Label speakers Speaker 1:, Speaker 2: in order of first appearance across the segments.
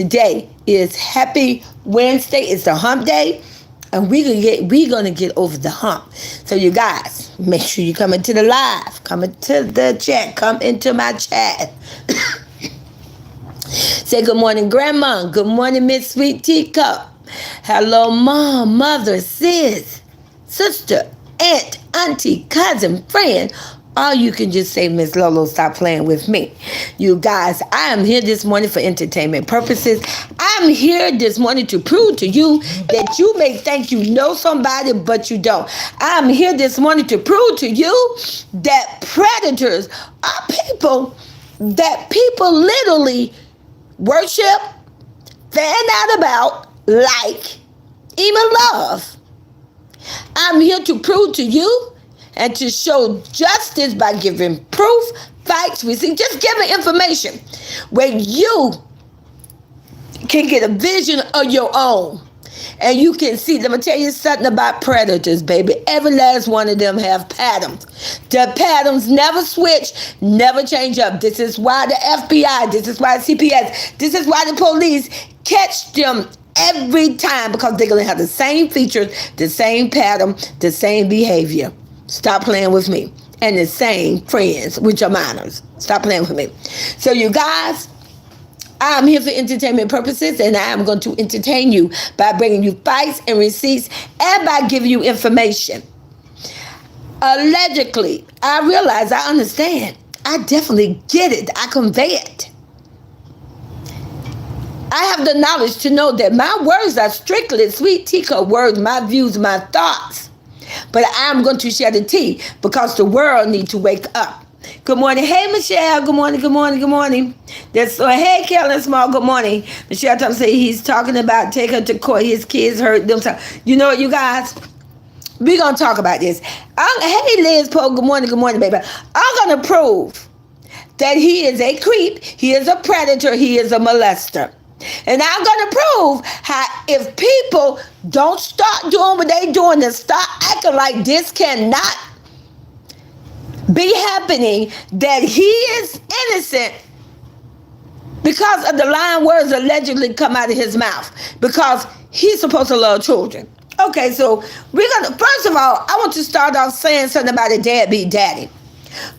Speaker 1: Today is Happy Wednesday. It's the hump day. And we're gonna get over the hump. So you guys, make sure you come into the live, come into the chat, come into my chat. Say good morning, Grandma. Good morning, Miss Sweet Teacup. Hello, Mom, Mother, Sis, Sister, Aunt, Auntie, Cousin, Friend. Or you can just say, Miss Lolo, stop playing with me. You guys, I am here this morning for entertainment purposes. I'm here this morning to prove to you that you may think you know somebody, but you don't. I'm here this morning to prove to you that predators are people that people literally worship, fan out about, like, even love. I'm here to prove to you and to show justice by giving proof, facts, receipts, just giving information where you can get a vision of your own. And you can see, let me tell you something about predators, baby. Every last one of them have patterns. The patterns never switch, never change up. This is why the FBI, this is why CPS, this is why the police catch them every time, because they're going to have the same features, the same pattern, the same behavior. Stop playing with me. And the same friends with your minors. Stop playing with me. So you guys, I'm here for entertainment purposes, and I am going to entertain you by bringing you facts and receipts and by giving you information. Allegedly, I realize, I understand. I definitely get it. I convey it. I have the knowledge to know that my words are strictly sweet teacup words, my views, my thoughts. But I'm going to share the tea because the world needs to wake up. Good morning. Hey, Michelle. Good morning. Good morning. Good morning. Hey, Kellen Small. Good morning. Michelle Thompson said he's talking about take her to court. His kids hurt themselves. You know what, you guys? We're going to talk about this. Hey, Liz Poe. Good morning. Good morning, baby. I'm going to prove that he is a creep. He is a predator. He is a molester. And I'm going to prove how if people don't start doing what they're doing and start acting like this cannot be happening, that he is innocent because of the lying words allegedly come out of his mouth, because he's supposed to love children. Okay, so first of all, I want to start off saying something about a deadbeat daddy.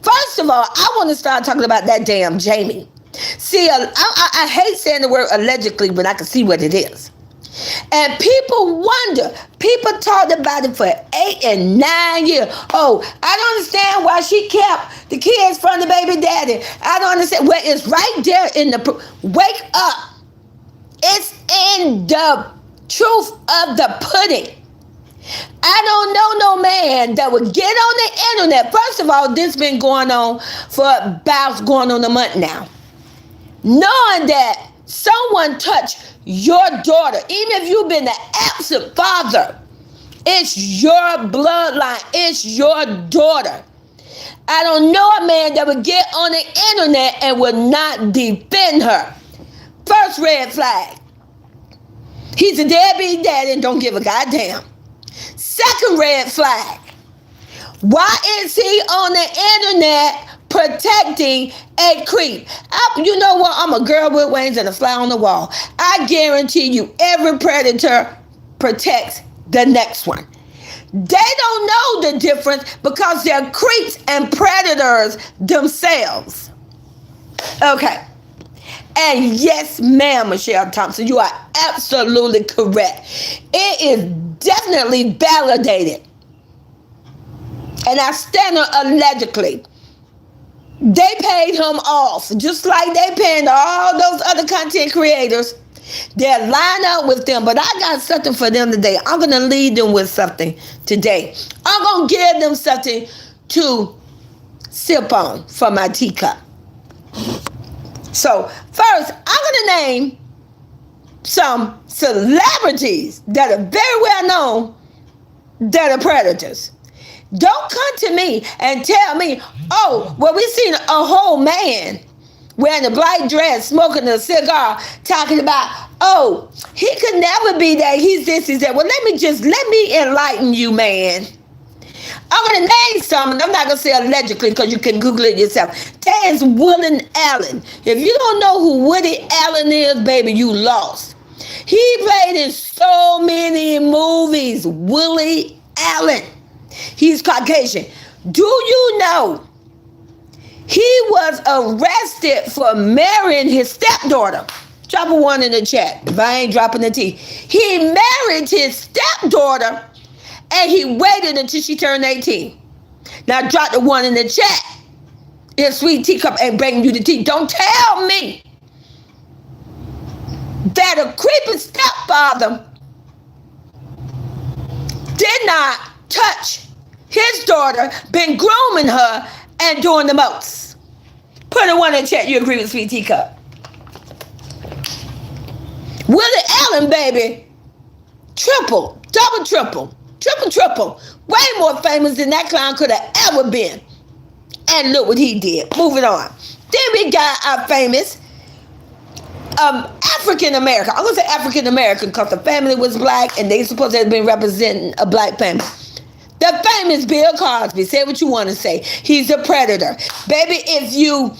Speaker 1: First of all, I want to start talking about that damn Jamie. See, I hate saying the word allegedly when I can see what it is. And people wonder. People talked about it for 8 and 9 years. Oh, I don't understand why she kept the kids from the baby daddy. I don't understand. Well, it's right there in the... Wake up. It's in the truth of the pudding. I don't know no man that would get on the internet. First of all, this been going on for about going on a month now. Knowing that someone touched your daughter, even if you've been the absent father, it's your bloodline, it's your daughter. I don't know a man that would get on the internet and would not defend her. First red flag. He's a deadbeat daddy and don't give a goddamn. Second red flag. Why is he on the internet protecting a creep? You know what? I'm a girl with wings and a fly on the wall. I guarantee you every predator protects the next one. They don't know the difference because they're creeps and predators themselves. Okay. And yes, ma'am, Michelle Thompson, you are absolutely correct. It is definitely validated. And I stand on allegedly. They paid him off, just like they paid all those other content creators. They're lined up with them, but I got something for them today. I'm going to lead them with something today. I'm going to give them something to sip on from my teacup. So, first, I'm going to name some celebrities that are very well known that are predators. Don't come to me and tell me, oh, well, we seen a whole man wearing a black dress, smoking a cigar, talking about, oh, he could never be that, he's this, he's that. Well, let me enlighten you, man. I'm going to name some, and I'm not going to say allegedly because you can Google it yourself. There's Woody Allen. If you don't know who Woody Allen is, baby, you lost. He played in so many movies. Woody Allen. He's Caucasian. Do you know he was arrested for marrying his stepdaughter? Drop a 1 in the chat if I ain't dropping the T. He married his stepdaughter and he waited until she turned 18. Now drop the 1 in the chat. If Sweet Teacup ain't bringing you the tea, don't tell me that a creepy stepfather did not touch his daughter, been grooming her, and doing the most. Put a 1 in the chat. You agree with Sweet Teacup? Woody Allen, baby, triple, double, triple. Way more famous than that clown could have ever been. And look what he did. Moving on. Then we got our famous African American. I'm going to say African American because the family was black and they supposed to have been representing a black family. The famous Bill Cosby. Say what you want to say. He's a predator. Baby, if you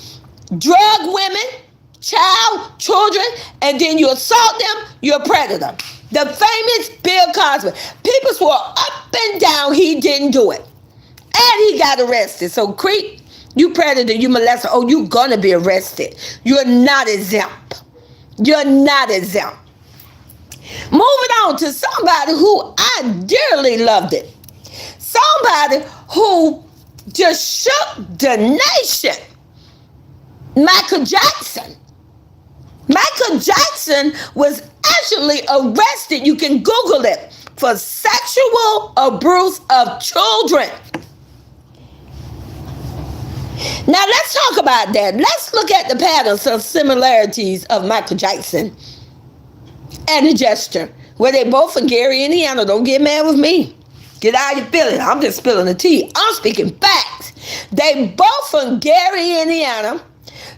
Speaker 1: drug women, children, and then you assault them, you're a predator. The famous Bill Cosby. People swore up and down he didn't do it. And he got arrested. So creep, you predator, you molester. Oh, you're going to be arrested. You're not exempt. You're not exempt. Moving on to somebody who I dearly loved it. Somebody who just shook the nation. Michael Jackson. Michael Jackson was actually arrested, you can Google it, for sexual abuse of children. Now let's talk about that. Let's look at the patterns of similarities of Michael Jackson and the Jester, where they both from Gary, Indiana. Don't get mad with me. Get out your feelings. I'm just spilling the tea. I'm speaking facts. They both from Gary, Indiana.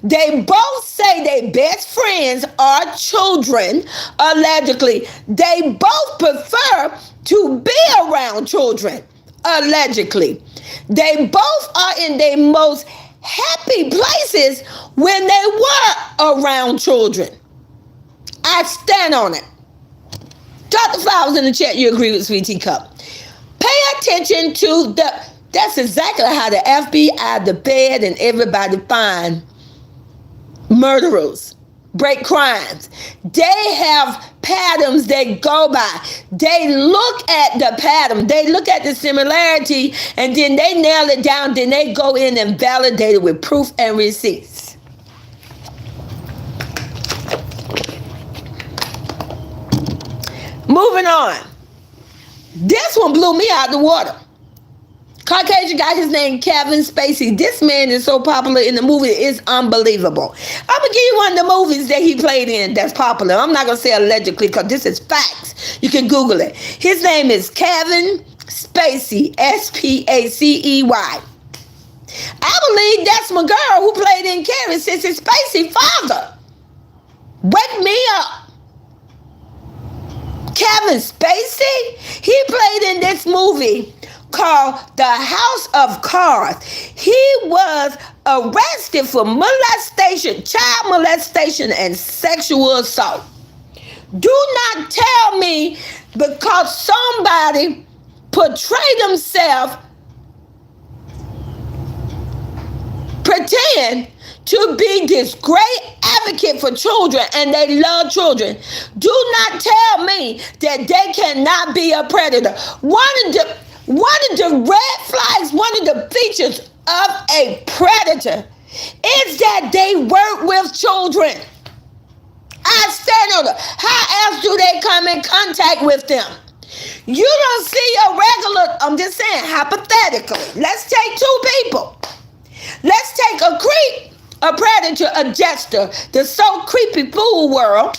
Speaker 1: They both say their best friends are children, allegedly. They both prefer to be around children, allegedly. They both are in their most happy places when they were around children. I stand on it. Drop the flowers in the chat. You agree with Sweet Teacup. Pay attention to that's exactly how the FBI, the Fed, and everybody find murderers, break crimes. They have patterns they go by. They look at the pattern. They look at the similarity, and then they nail it down. Then they go in and validate it with proof and receipts. Moving on. This one blew me out of the water. Caucasian guy, his name Kevin Spacey. This man is so popular in the movie, it's unbelievable. I'm going to give you one of the movies that he played in that's popular. I'm not going to say allegedly because this is facts. You can Google it. His name is Kevin Spacey, Spacey. I believe that's my girl who played in Kevin Sissy Spacey father. Wake me up. Kevin Spacey, he played in this movie called The House of Cards. He was arrested for molestation, child molestation, and sexual assault. Do not tell me because somebody portrayed themselves, pretend to be this great advocate for children and they love children. Do not tell me that they cannot be a predator. One of the red flags, one of the features of a predator is that they work with children. I stand on it. How else do they come in contact with them? You don't see a regular, I'm just saying, hypothetically. Let's take two people. Let's take a creep, a predator, a jester, the so creepy fool world.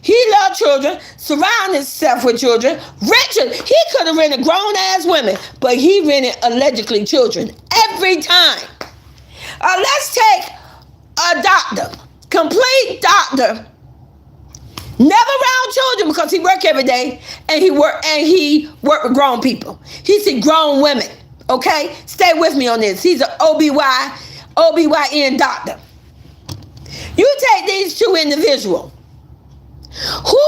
Speaker 1: He loved children, surrounded himself with children. Richard, he could have rented grown-ass women, but he rented allegedly children every time. Let's take a doctor, complete doctor, never around children because he worked every day, and he worked with grown people. He said grown women, Okay? Stay with me on this. He's an OBYN doctor. You take these two individuals. Who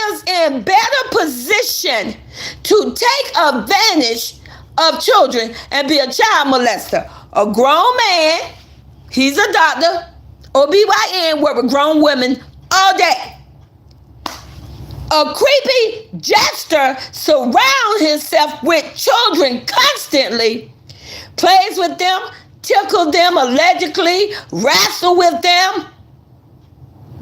Speaker 1: is in better position to take advantage of children and be a child molester? A grown man, he's a doctor, OBYN, work with grown women all day. A creepy jester surrounds himself with children constantly, plays with them, tickle them allegedly, wrestle with them,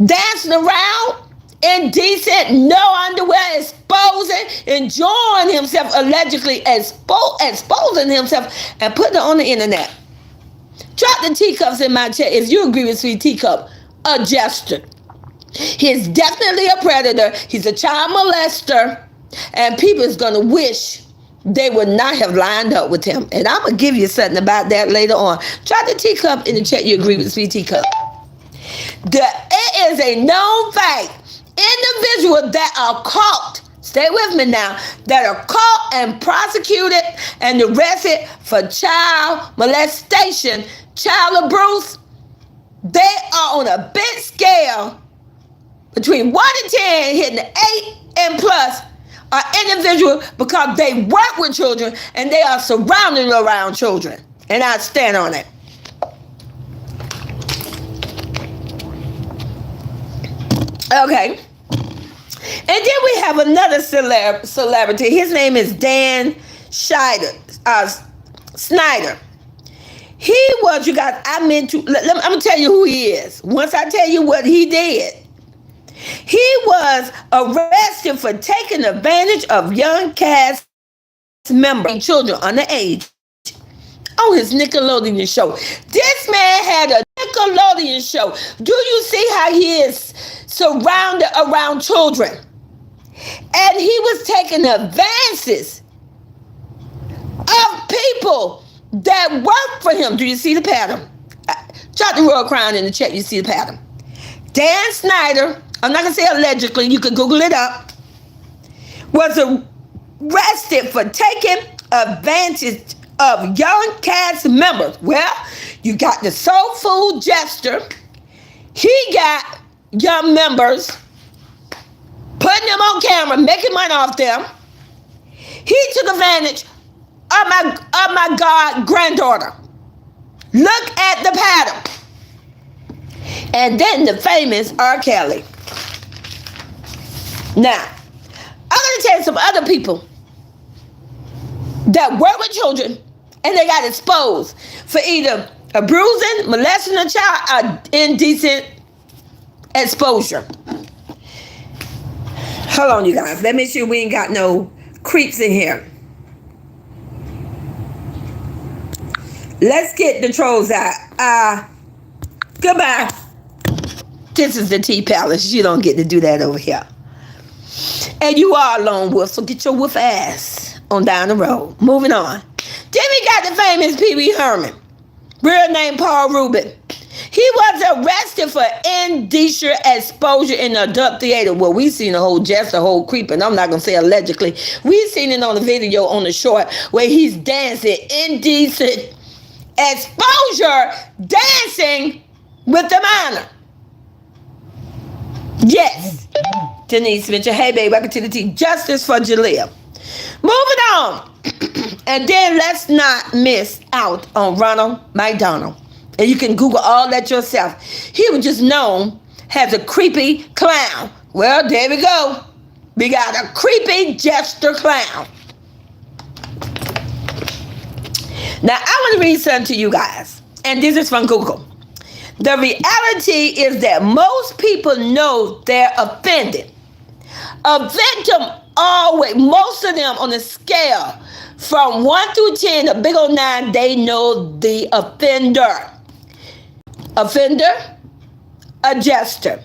Speaker 1: dancing around, indecent, no underwear, exposing, enjoying himself, allegedly exposing himself, and putting it on the internet. Drop the teacups in my chat if you agree with Sweet Teacup. A jester. He's definitely a predator. He's a child molester. And people is going to wish they would not have lined up with him. And I'm going to give you something about that later on. Drop the teacup in the chat you agree with Sweet Teacup. It is a known fact. Individuals that are caught, stay with me now, that are caught and prosecuted and arrested for child molestation, child abuse, they are on a big scale between 1 and 10, hitting 8 and plus, are individuals because they work with children and they are surrounded around children. And I stand on it. Okay. And then we have another celebrity. His name is Dan Snider. He was, you guys, I'm going to tell you who he is. Once I tell you what he did. He was arrested for taking advantage of young cast members and children underage on his Nickelodeon show. This man had a Nickelodeon show. Do you see how he is surrounded around children? And he was taking advances of people that work for him. Do you see the pattern? Drop the royal crown in the chat. You see the pattern. Dan Snider, I'm not going to say allegedly, you can Google it up, was arrested for taking advantage of young cast members. Well, you got the soul food jester. He got young members, putting them on camera, making money off them. He took advantage of my god granddaughter. Look at the pattern. And then the famous R. Kelly. Now, I'm going to tell you some other people that work with children and they got exposed for either abusing, molesting a child, or indecent exposure. Hold on, you guys. Let me make sure we ain't got no creeps in here. Let's get the trolls out. Goodbye. This is the Tea Palace. You don't get to do that over here. And you are a lone wolf, so get your wolf ass on down the road. Moving on. Then we got the famous Pee Wee Herman. Real name Paul Rubin. He was arrested for indecent exposure in the adult theater. Well, we seen the whole Jester, whole creeping. I'm not going to say allegedly. We seen it on the video on the short where he's dancing indecent exposure, dancing with the minor. Yes. Denise mentioned, hey babe, welcome to the tea. Justice for Jalea. Moving on. And then let's not miss out on Ronald McDonald. And you can Google all that yourself. He was just known as a creepy clown. Well, there we go. We got a creepy jester clown. Now, I want to read something to you guys. And this is from Google. The reality is that most people know they're offended. A victim always, most of them on a scale from 1 through 10, a big old 9, they know the offender. Offender, a jester.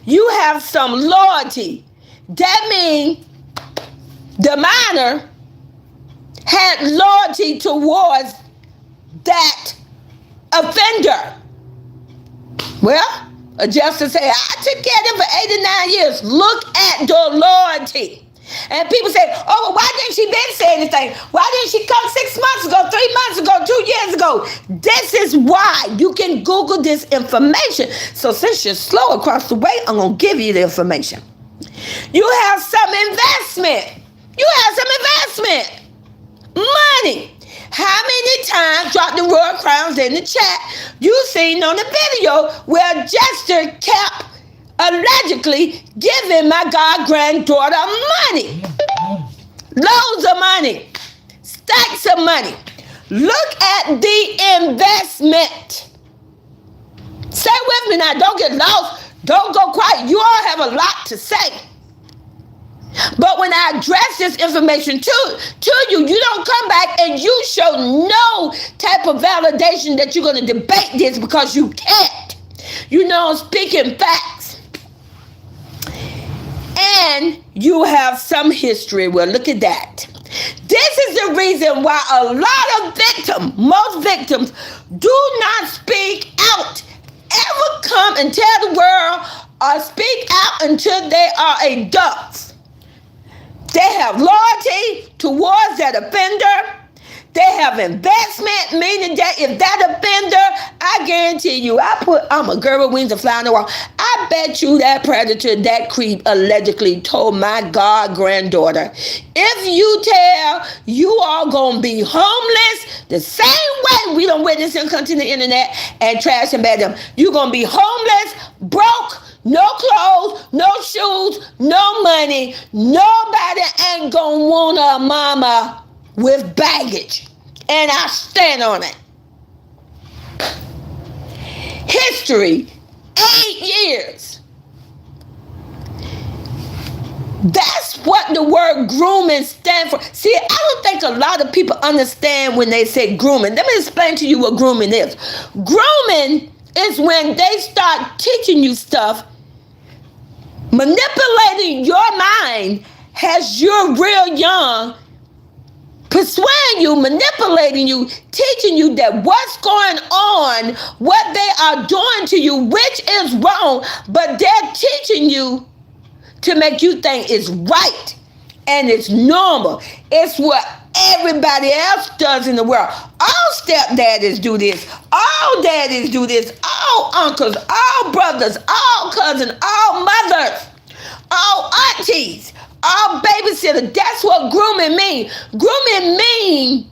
Speaker 1: You have some loyalty. That means the minor had loyalty towards that offender. Well, a jester say, I took care of him for 89 years. Look at the loyalty. And people say, oh, well, why didn't she been say anything? Why didn't she come 6 months ago, 3 months ago, 2 years ago? This is why. You can Google this information. So since you're slow across the way, I'm going to give you the information. You have some investment. Money. How many times, drop the royal crowns in the chat, you seen on the video where Jester kept allegedly giving my god-granddaughter money. Loads of money. Stacks of money. Look at the investment. Stay with me now. Don't get lost. Don't go quiet. You all have a lot to say. But when I address this information to you, you don't come back and you show no type of validation that you're going to debate this because you can't. You know, I'm speaking facts. And you have some history. Well, look at that. This is the reason why a lot of victims, most victims, do not speak out. Ever come and tell the world or speak out until they are adults. They have loyalty towards that offender. They have investment, meaning that if that offender, I guarantee you, I'm a girl with wings and fly on the wall. I bet you that predator, that creep allegedly told my god-granddaughter, if you tell you are going to be homeless, the same way we don't witness him come to the internet and trash and bad them, you're going to be homeless, broke, no clothes, no shoes, no money. Nobody ain't going to want a mama with baggage. And I stand on it. History, 8 years. That's what the word grooming stands for. See, I don't think a lot of people understand when they say grooming. Let me explain to you what grooming is. Grooming is when they start teaching you stuff, manipulating your mind as you're real young, persuading you, manipulating you, teaching you that what's going on, what they are doing to you, which is wrong, but they're teaching you to make you think it's right and it's normal. It's what everybody else does in the world. All stepdaddies do this. All daddies do this. All uncles, all brothers, all cousins, all mothers, all aunties, all babysitters. That's what grooming means. Grooming means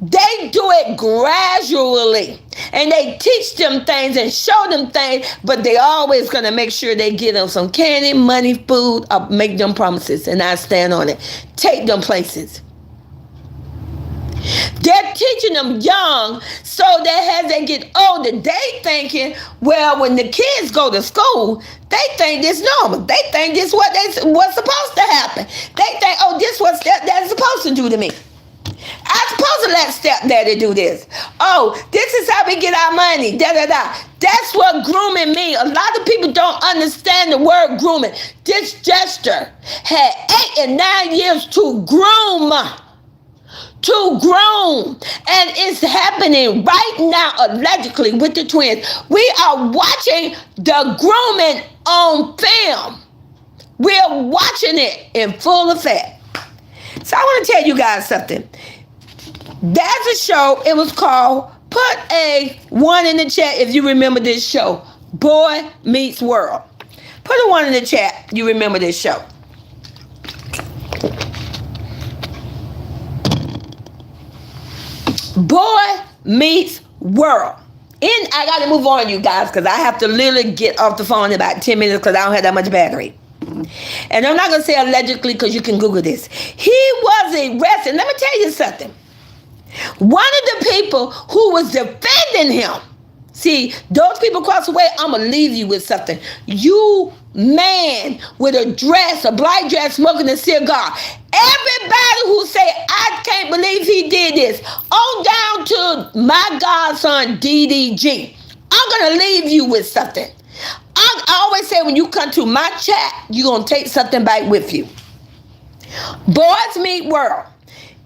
Speaker 1: they do it gradually. And they teach them things and show them things, but they always going to make sure they give them some candy, money, food, or make them promises. And I stand on it. Take them places. They're teaching them young so that as they get older, they thinking, well, when the kids go to school, they think this normal. They think this what's supposed to happen. They think, oh, this what stepdad's supposed to do to me. I'm supposed to let stepdaddy do this. Oh, this is how we get our money. That's what grooming means. A lot of people don't understand the word grooming. This Jester had 8 and 9 years to groom. And it's happening right now, allegedly, with the twins. We are watching the grooming on film. We're watching it in full effect. So I want to tell you guys something. There's a show. It was called, put a 1 in the chat if you remember this show. Boy Meets World. Put a 1 in the chat. You remember this show. Boy Meets World. I got to move on, you guys, because I have to literally get off the phone in about 10 minutes because I don't have that much battery. And I'm not going to say allegedly because you can Google this. He was arrested. Let me tell you something. One of the people who was defending him, see, those people across the way, I'm going to leave you with something. You man with a dress, a black dress, smoking a cigar. Everybody who say, I can't believe he did this, on down to my godson, DDG. I'm going to leave you with something. I always say when you come to my chat, you're going to take something back with you. Boys Meet World.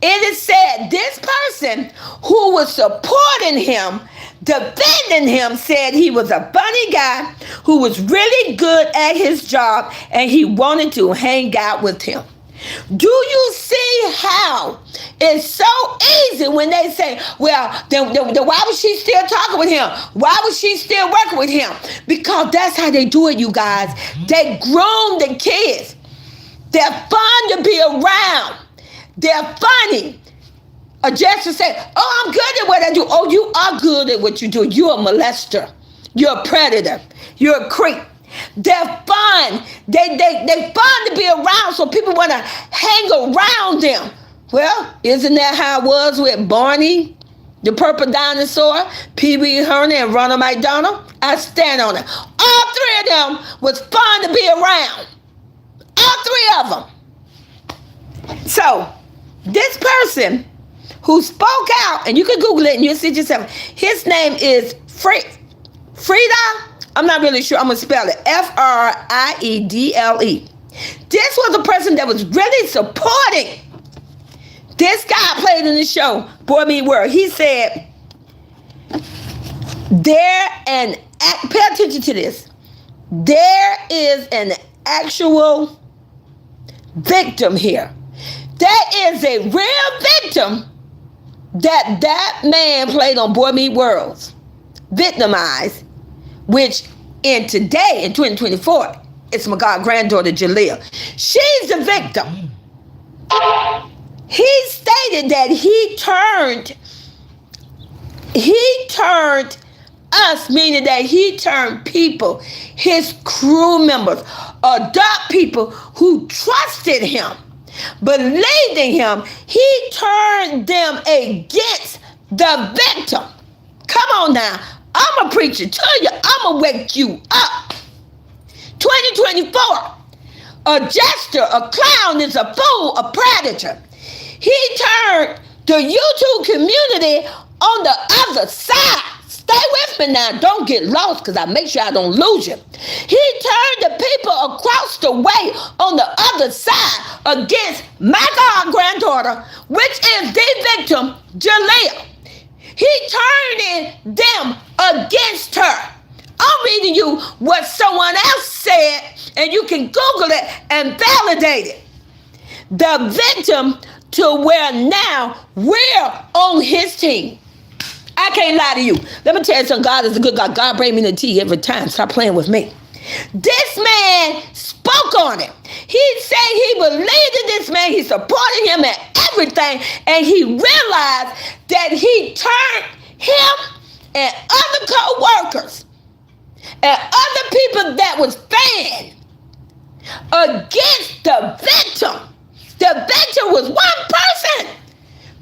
Speaker 1: It is said this person who was supporting him, defending him, said he was a funny guy who was really good at his job and he wanted to hang out with him. Do you see how it's so easy when they say, well, then why was she still talking with him? Why was she still working with him? Because that's how they do it, you guys. They groom the kids. They're fun to be around. They're funny. A Jester said, oh, I'm good at what I do. Oh, you are good at what you do. You're a molester. You're a predator. You're a creep. They're fun. They're fun to be around, so people want to hang around them. Well, isn't that how it was with Barney, the purple dinosaur, Pee Wee Herman, and Ronald McDonald? I stand on it. All three of them was fun to be around. All three of them. So, this person who spoke out, and you can Google it and you'll see it yourself. His name is Frida. I'm not really sure. I'm going to spell it. Friedle. This was a person that was really supporting. This guy played in the show, Boy Meets World. He said, pay attention to this. There is an actual victim here. That is a real victim that man played on Boy Meets World. Victimized, which in 2024, it's my god-granddaughter Jaleel. She's the victim. He stated that he turned us, meaning that he turned people, his crew members, adult people who trusted him, believed in him, he turned them against the victim. Come on now. I'm a preacher to you. I'm going to wake you up. 2024. A jester, a clown is a fool, a predator. He turned the YouTube community on the other side. Stay with me now. Don't get lost because I make sure I don't lose you. He turned the people across the way on the other side against my god-granddaughter, which is the victim, Jaleel. He turning them against her. I'm reading you what someone else said, and you can Google it and validate it. The victim to where now we're on his team. I can't lie to you. Let me tell you something. God is a good God. God bring me the tea every time. Stop playing with me. This man spoke on it. He said he believed in this man. He supported him and everything. And he realized that he turned him and other co-workers and other people that was fans against the victim. The victim was one person.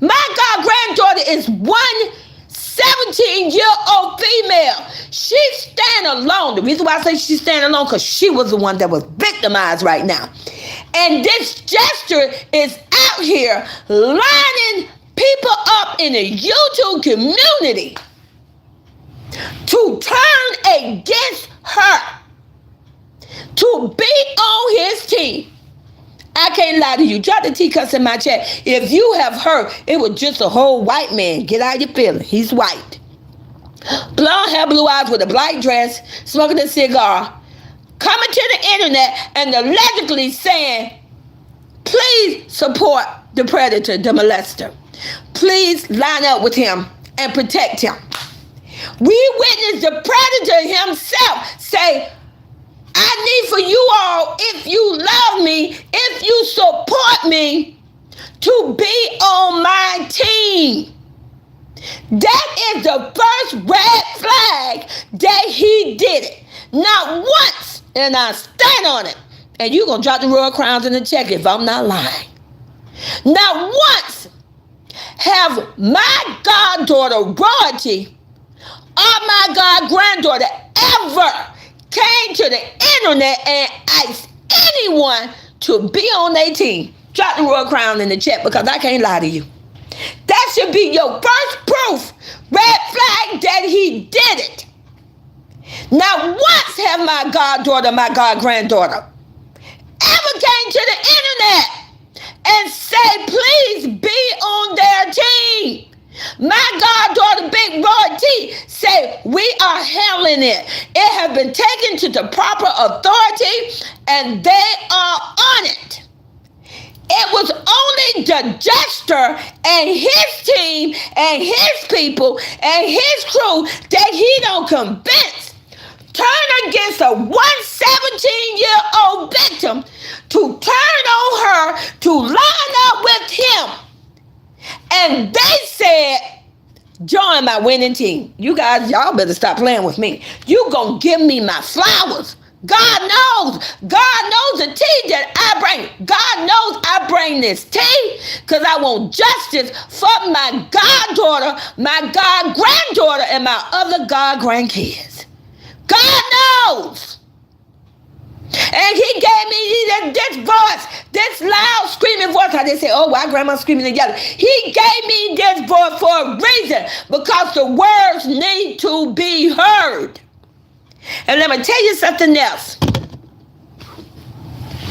Speaker 1: My god-granddaughter is one 17-year-old female. She stand alone. The reason why I say she's standing alone because she was the one that was victimized right now. And this Jester is out here lining people up in the YouTube community to turn against her, to be on his team. I can't lie to you. Drop the T-cups in my chat. If you have heard, it was just a whole white man. Get out your feeling. He's white. Blonde hair, blue eyes with a black dress, smoking a cigar, coming to the internet and allegedly saying, please support the predator, the molester. Please line up with him and protect him. We witnessed the predator himself say, I need for you all, if you love me, if you support me, to be on my team. That is the first red flag that he did it. Not once, and I stand on it. And you're going to drop the royal crowns in the check if I'm not lying. Not once have my goddaughter royalty or my god-granddaughter ever came to the internet and asked anyone to be on their team. Drop the royal crown in the chat because I can't lie to you. That should be your first proof, red flag, that he did it. Not once have my goddaughter, my god-granddaughter ever came to the internet and say, please be on their team. My goddaughter, Big Roy T, say, we are handling it. It has been taken to the proper authority, and they are on it. It the Jester and his team and his people and his crew that he don't convince turn against a 117-year-old victim to turn on her to line up with him. And they said, join my winning team. You guys, y'all better stop playing with me. You gonna give me my flowers. God knows the tea that I bring. God knows I bring this tea because I want justice for my goddaughter, my god granddaughter, and my other god grandkids. God knows. And he gave me this voice, this loud screaming voice. I didn't say, oh, why grandma screaming together? He gave me this voice for a reason, because the words need to be heard. And let me tell you something else.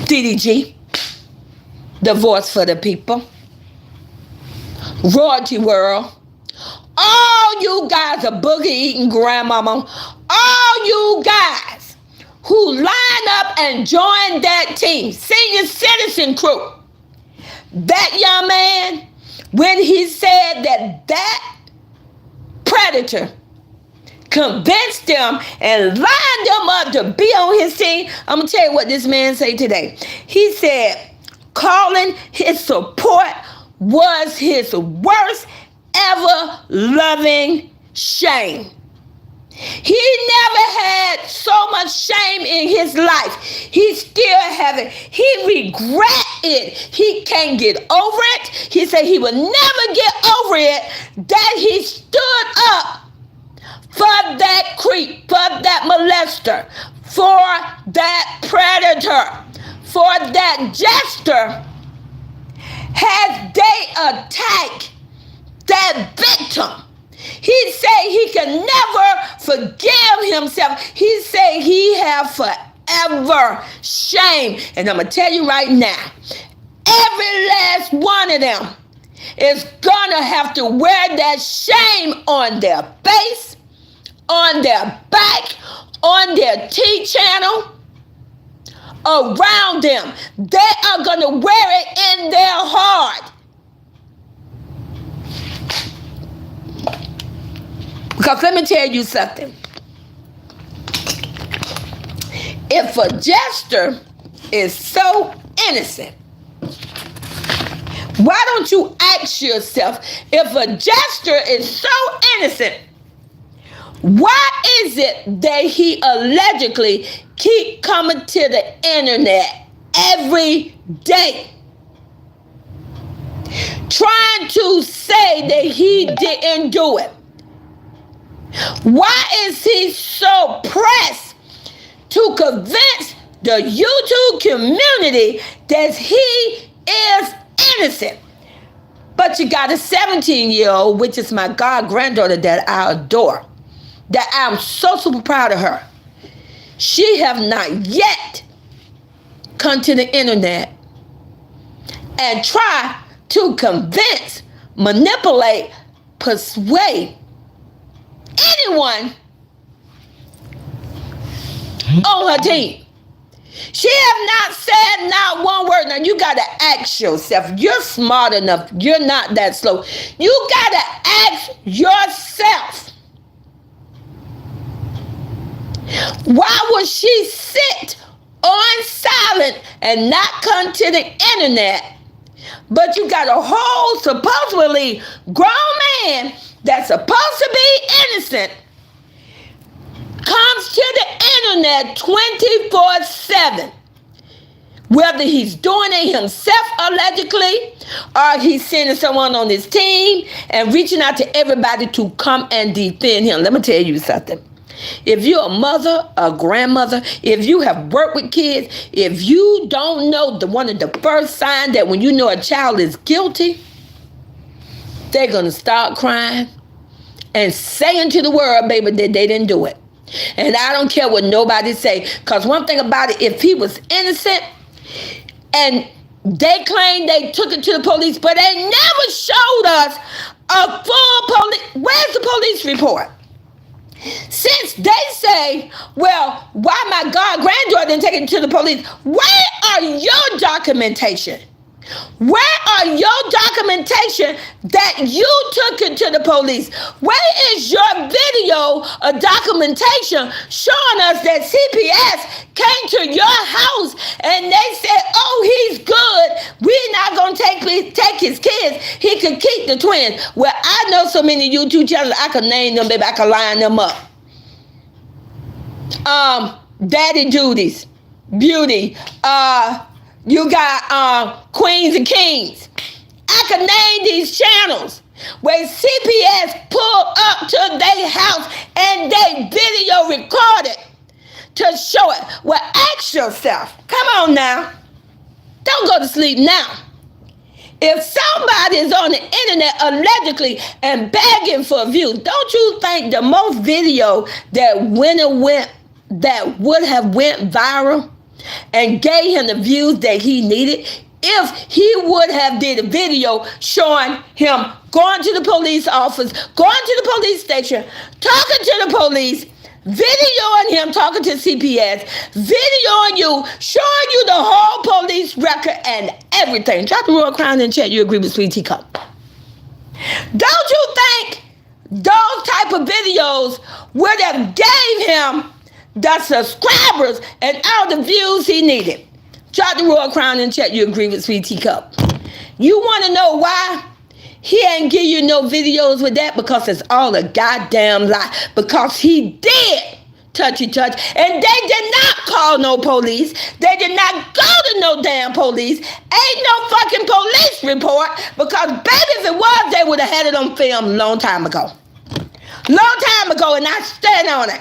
Speaker 1: DDG, the voice for the people. Royalty World. All you guys are boogie-eating grandmama. All you guys who line up and join that team, senior citizen crew. That young man, when he said that predator convinced them and lined them up to be on his team, I'm going to tell you what this man said today. He said calling his support was his worst ever loving shame. He never had so much shame in his life. He still have it. He regret it. He can't get over it. He said he will never get over it that he stood up for that creep, for that molester, for that predator, for that Jester. Has they attacked that victim? He said he can never forgive himself. He said he have forever shame. And I'm going to tell you right now, every last one of them is going to have to wear that shame on their face, on their back, on their T-channel, around them. They are going to wear it in their heart. Because let me tell you something. If a Jester is so innocent, why don't you ask yourself, if a Jester is so innocent, why is it that he allegedly keep coming to the internet every day trying to say that he didn't do it? Why is he so pressed to convince the YouTube community that he is innocent? But you got a 17-year-old, which is my god granddaughter that I adore, that I'm so super proud of her. She have not yet come to the internet and try to convince, manipulate, persuade anyone on her team. She have not said not one word. Now you got to ask yourself. You're smart enough. You're not that slow. You got to ask yourself, why would she sit on silent and not come to the internet? But you got a whole supposedly grown man that's supposed to be innocent comes to the internet 24/7. Whether he's doing it himself allegedly, or he's sending someone on his team and reaching out to everybody to come and defend him. Let me tell you something. If you're a mother, a grandmother, if you have worked with kids, if you don't know one of the first signs that when you know a child is guilty, they're going to start crying and saying to the world, baby, that they didn't do it. And I don't care what nobody say, because one thing about it, if he was innocent and they claim they took it to the police, but they never showed us a full police. Where's the police report? Since they say, well, why my god granddaughter didn't take it to the police, where are your documentation? Where are your documentation that you took it to the police? Where is your video or documentation showing us that CPS came to your house and they said, oh, he's good. We're not going to take his kids. He could keep the twins. Well, I know so many YouTube channels, I could name them, baby. I could line them up. Daddy Duties, Beauty, you got Queens and Kings. I could name these channels where CPS pulled up to their house and they video recorded to show it. Well, ask yourself, come on now. Don't go to sleep now. If somebody is on the internet allegedly and begging for views, don't you think the most video that would have went viral and gave him the views that he needed, if he would have did a video showing him going to the police office, going to the police station, talking to the police, videoing him talking to CPS, videoing you, showing you the whole police record and everything. Drop the royal crown in chat. You agree with Sweet Teacup? Don't you think those type of videos would have gave him the subscribers and all the views he needed? Drop the royal crown in chat. You agree with Sweet Teacup? You want to know why he ain't give you no videos with that? Because it's all a goddamn lie. Because he did touchy touch, and they did not call no police. They did not go to no damn police. Ain't no fucking police report, because baby, if it was, they would have had it on film long time ago. Long time ago, and I stand on it.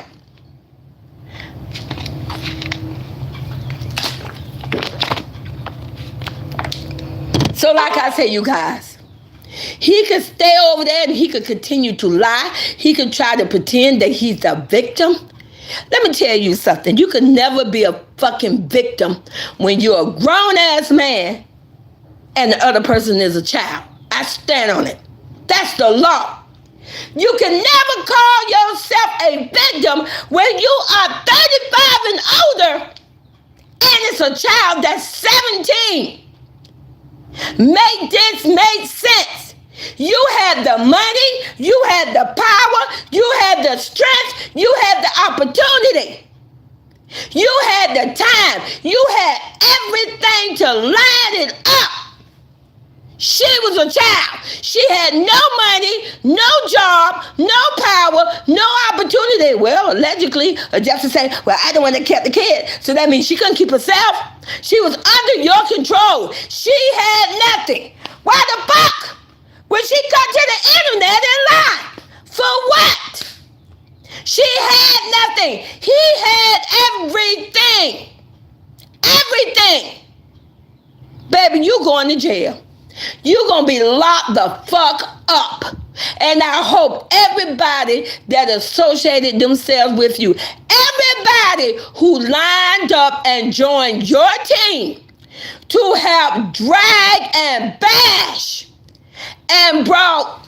Speaker 1: So like I said, you guys, he could stay over there and he could continue to lie. He could try to pretend that he's the victim. Let me tell you something. You could never be a fucking victim when you're a grown-ass man and the other person is a child. I stand on it. That's the law. You can never call yourself a victim when you are 35 and older and it's a child that's 17. Make this make sense. You had the money, you had the power, you had the strength, you had the opportunity. You had the time, you had everything to line it up. She was a child. She had no money, no job, no power, no opportunity. Well, allegedly, Jester said, well, I don't want to keep the kid. So that means she couldn't keep herself. She was under your control. She had nothing. Why the fuck would she come to the internet and lie? For what? She had nothing. He had everything. Everything. Baby, you going to jail. You're going to be locked the fuck up. And I hope everybody that associated themselves with you, everybody who lined up and joined your team to help drag and bash and brought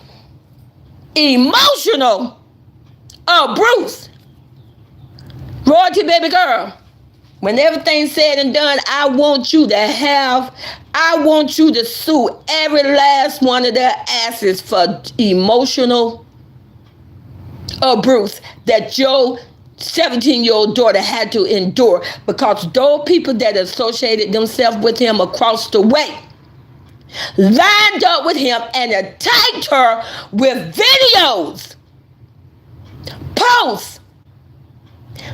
Speaker 1: emotional abuse. Royalty, baby girl. When everything's said and done, I want you to sue every last one of their asses for emotional abuse that your 17-year-old daughter had to endure, because those people that associated themselves with him across the way lined up with him and attacked her with videos, posts,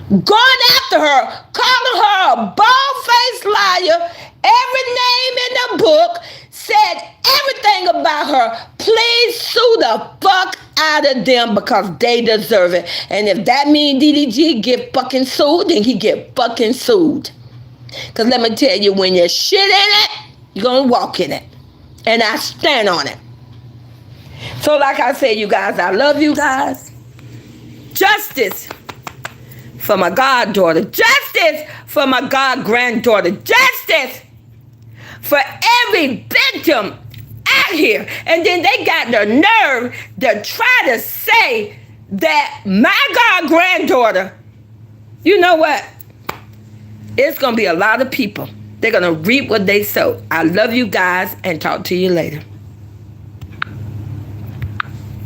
Speaker 1: going after her, calling her a bald-faced liar, every name in the book, said everything about her. Please sue the fuck out of them because they deserve it. And if that means DDG get fucking sued, then he get fucking sued. Because let me tell you, when you're shit in it, you're going to walk in it. And I stand on it. So like I said, you guys, I love you guys. Justice for my goddaughter. Justice for my god-granddaughter. Justice for every victim out here. And then they got the nerve to try to say that my god-granddaughter, you know what? It's going to be a lot of people They're going to reap what they sow. I love you guys and talk to you later.